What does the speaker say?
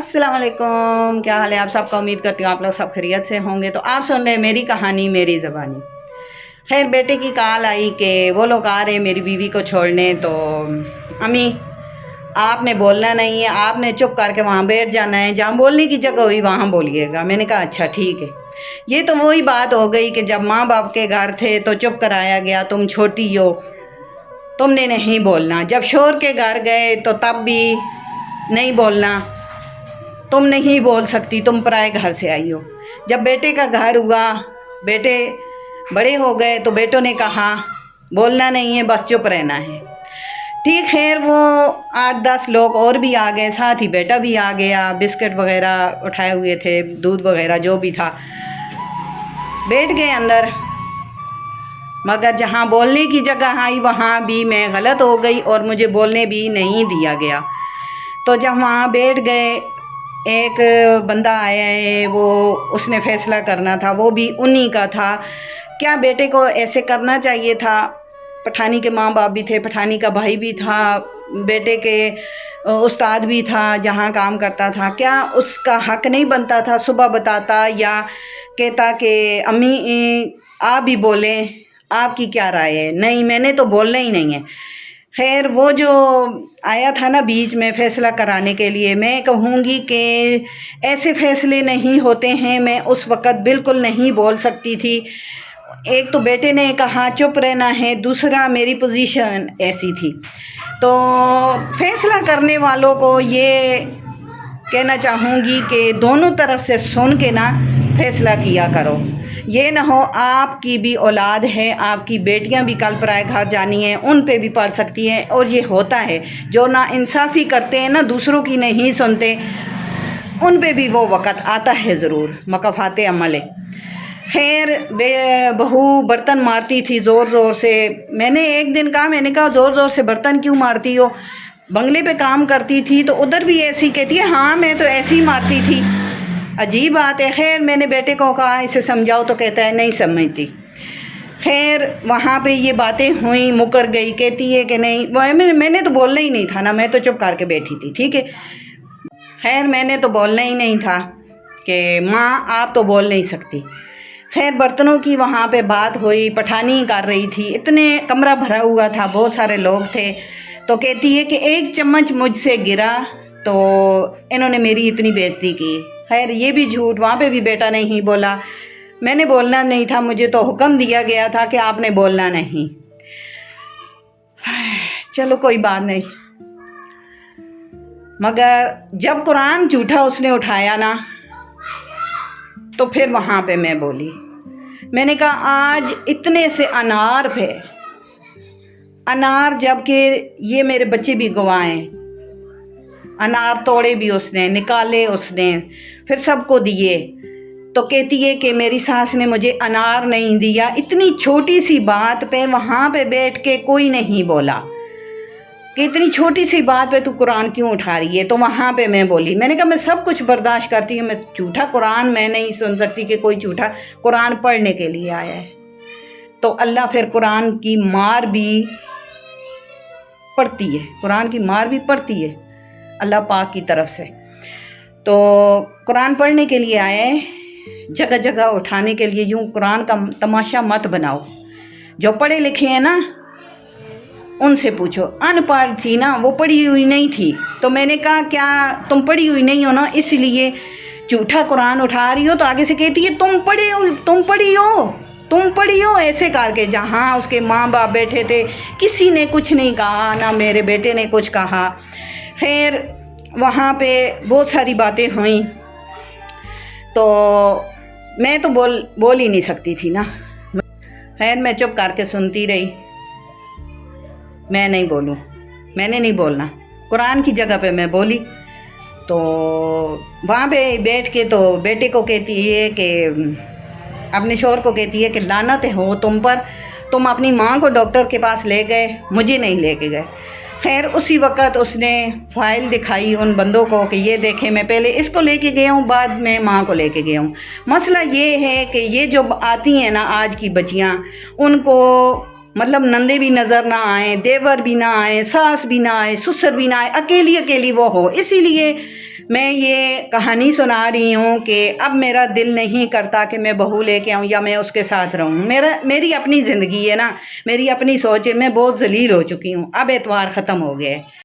अस्सलाम वालेकुम, क्या हाल है आप सबका। उम्मीद करती हूँ आप लोग सब खैरियत से होंगे। तो आप सुन रहे हैं मेरी कहानी मेरी ज़बानी। खैर बेटे की कॉल आई कि वो लोग आ रहे हैं मेरी बीवी को छोड़ने। तो अम्मी आपने बोलना नहीं है, आपने चुप करके वहाँ बैठ जाना है, जहाँ बोलने की जगह हुई वहाँ बोलिएगा। मैंने कहा अच्छा ठीक है। ये तो वही बात हो गई कि जब माँ बाप के घर थे तो चुप कराया गया, तुम छोटी हो तुमने नहीं बोलना। जब शोर के घर गए तो तब भी नहीं बोलना, तुम नहीं बोल सकती, तुम पराए घर से आई हो। जब बेटे का घर हुआ, बेटे बड़े हो गए तो बेटों ने कहा बोलना नहीं है, बस चुप रहना है। ठीक खैर वो 8-10 लोग और भी आ गए, साथ ही बेटा भी आ गया। बिस्किट वगैरह उठाए हुए थे, दूध वगैरह जो भी था। बैठ गए अंदर, मगर जहाँ बोलने की जगह आई वहाँ भी मैं गलत हो गई और मुझे बोलने भी नहीं दिया गया। तो जब वहाँ बैठ गए, एक बंदा आया है, वो उसने फ़ैसला करना था, वो भी उन्हीं का था। क्या बेटे को ऐसे करना चाहिए था? पठानी के माँ बाप भी थे, पठानी का भाई भी था, बेटे के उस्ताद भी था जहाँ काम करता था। क्या उसका हक नहीं बनता था सुबह बताता या कहता कि अम्मी आप भी बोलें, आपकी क्या राय है? नहीं, मैंने तो बोलना ही नहीं है। खैर वो जो आया था ना बीच में फ़ैसला कराने के लिए, मैं कहूँगी कि ऐसे फ़ैसले नहीं होते हैं। मैं उस वक़्त बिल्कुल नहीं बोल सकती थी। एक तो बेटे ने कहा चुप रहना है, दूसरा मेरी पोजीशन ऐसी थी। तो फ़ैसला करने वालों को ये कहना चाहूँगी कि दोनों तरफ से सुन के ना फ़ैसला किया करो। ये ना हो आपकी भी औलाद है, आपकी बेटियां भी कल पराए घर जानी है, उन पे भी पड़ सकती हैं। और ये होता है, जो ना इंसाफ़ी करते हैं ना, दूसरों की नहीं सुनते, उन पे भी वो वक़्त आता है ज़रूर, मकफ़ाते अमल है। खैर बहू बर्तन मारती थी ज़ोर ज़ोर से। मैंने एक दिन कहा, मैंने कहा ज़ोर ज़ोर से बर्तन क्यों मारती हो? बंगले पे काम करती थी तो उधर भी ऐसी कहती है, हाँ मैं तो ऐसी ही मारती थी। अजीब बात है। खैर मैंने बेटे को कहा इसे समझाओ, तो कहता है नहीं समझती। खैर वहाँ पे ये बातें हुई, मुकर गई, कहती है कि नहीं मैंने तो बोलना ही नहीं था ना, मैं तो चुप करके बैठी थी। ठीक है, खैर मैंने तो बोलना ही नहीं था कि माँ आप तो बोल नहीं सकती। खैर बर्तनों की वहाँ पे बात हुई, पठानी कर रही थी, इतने कमरा भरा हुआ था, बहुत सारे लोग थे। तो कहती है कि एक चम्मच मुझसे गिरा तो इन्होंने मेरी इतनी बेइज्जती की। खैर ये भी झूठ, वहाँ पे भी बेटा नहीं बोला, मैंने बोलना नहीं था, मुझे तो हुक्म दिया गया था कि आपने बोलना नहीं। चलो कोई बात नहीं। मगर जब कुरान झूठा उसने उठाया ना, तो फिर वहाँ पे मैं बोली। मैंने कहा आज इतने से अनार पे अनार, जबकि ये मेरे बच्चे भी गवाह हैं, अनार तोड़े भी उसने, निकाले उसने, फिर सबको दिए। तो कहती है कि मेरी सास ने मुझे अनार नहीं दिया। इतनी छोटी सी बात पे वहाँ पे बैठ के कोई नहीं बोला कि इतनी छोटी सी बात पे तू कुरान क्यों उठा रही है। तो वहाँ पे मैं बोली, मैंने कहा मैं सब कुछ बर्दाश्त करती हूँ, मैं झूठा कुरान मैं नहीं सुन सकती कि कोई झूठा कुरान पढ़ने के लिए आया है। तो अल्लाह फिर कुरान की मार भी पड़ती है, कुरान की मार भी पड़ती है अल्लाह पाक की तरफ से। तो कुरान पढ़ने के लिए आए, जगह जगह उठाने के लिए। यूँ कुरान का तमाशा मत बनाओ। जो पढ़े लिखे हैं ना उनसे पूछो। अनपढ़ थी ना, वो पढ़ी हुई नहीं थी। तो मैंने कहा क्या तुम पढ़ी हुई नहीं हो ना, इसलिए झूठा कुरान उठा रही हो? तो आगे से कहती है तुम पढ़ी हो, ऐसे करके। जहाँ उसके माँ बाप बैठे थे किसी ने कुछ नहीं कहा, ना मेरे बेटे ने कुछ कहा। खैर वहाँ पे बहुत सारी बातें हुई, तो मैं तो बोल ही नहीं सकती थी ना। खैर मैं चुप करके सुनती रही। मैं नहीं बोलूँ, मैंने नहीं बोलना। कुरान की जगह पे मैं बोली। तो वहाँ पे बैठ के तो बेटे को कहती है कि अपने शोहर को कहती है कि लानत हो तुम पर, तुम अपनी माँ को डॉक्टर के पास ले गए, मुझे नहीं लेके गए। खैर उसी वक़्त उसने फ़ाइल दिखाई उन बंदों को कि ये देखें, मैं पहले इसको लेके गया हूँ, बाद में माँ को लेके गया हूँ। मसला ये है कि ये जो आती हैं ना आज की बच्चियाँ, उनको मतलब नंदे भी नज़र ना आए, देवर भी ना आए, सास भी ना आए, ससुर भी ना आए, अकेली अकेली वो हो। इसीलिए میں یہ کہانی سنا رہی ہوں کہ اب میرا دل نہیں کرتا کہ میں بہو لے کے آؤں یا میں اس کے ساتھ رہوں. میری اپنی زندگی ہے نا, میری اپنی سوچ ہے, میں بہت ذلیل ہو چکی ہوں, اب اعتبار ختم ہو گیا ہے.